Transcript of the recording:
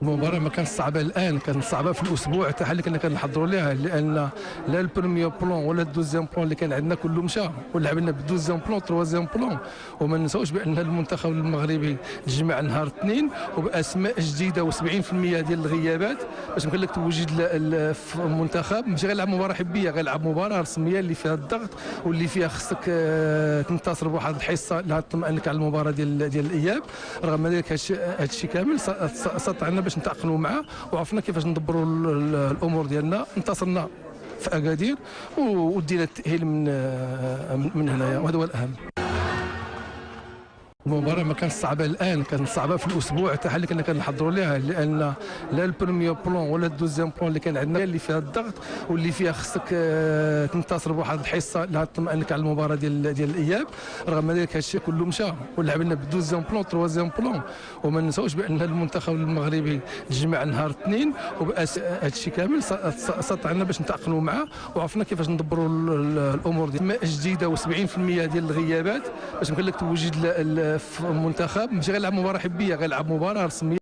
المباراة ما كانت صعبة الآن، كانت صعبة في الأسبوع تاع اللي كنا كنحضروا لها، لأن لا البروميير بلون ولا الدوزيام بلون اللي كان عندنا كله مشى، ولعبنا بالدوزيام بلون تروازيام بلون. وما ننساوش بأن المنتخب المغربي تجمع نهار اثنين وبأسماء جديدة و70% ديال الغيابات باش يمكن لك توجد في المنتخب. ماشي غيلعب مباراة حبية، غيلعب مباراة رسمية اللي فيها الضغط واللي فيها خصك تنتصر بواحد الحصة اللي غتطمئنك على المباراة ديال الإياب. رغم ذلك هذا الشيء كامل استطعنا باش نتأقلموا معه وعرفنا كيفاش ندبروا الامور ديالنا. انتصرنا في اكادير ودينا التاهيل من هنايا، وهذا هو الاهم. المباراة ما كانت صعبة الآن، كانت صعبة في الأسبوع تاع اللي كنا كنحضروا لها، لأن لا البروميير بلون ولا الدوزيام بلون اللي كان عندنا اللي فيها الضغط واللي فيها خصك تنتصر بواحد الحصة اللي غتطمئنك على المباراة ديال الإياب. رغم ذلك هذا الشيء كله مشى ولعبنا بالدوزيام بلون تروازيام بلون. وما ننساوش بأن المنتخب المغربي تجمع نهار اثنين هذا الشيء كامل استطعنا باش نتأقلموا معه وعرفنا كيفاش ندبروا الأمور ديالنا. جديدة و70% ديال الغيابات باش يمكن لك توجد في المنتخب. ماشي غيلعب مباراة حبية، غيلعب مباراة رسمية.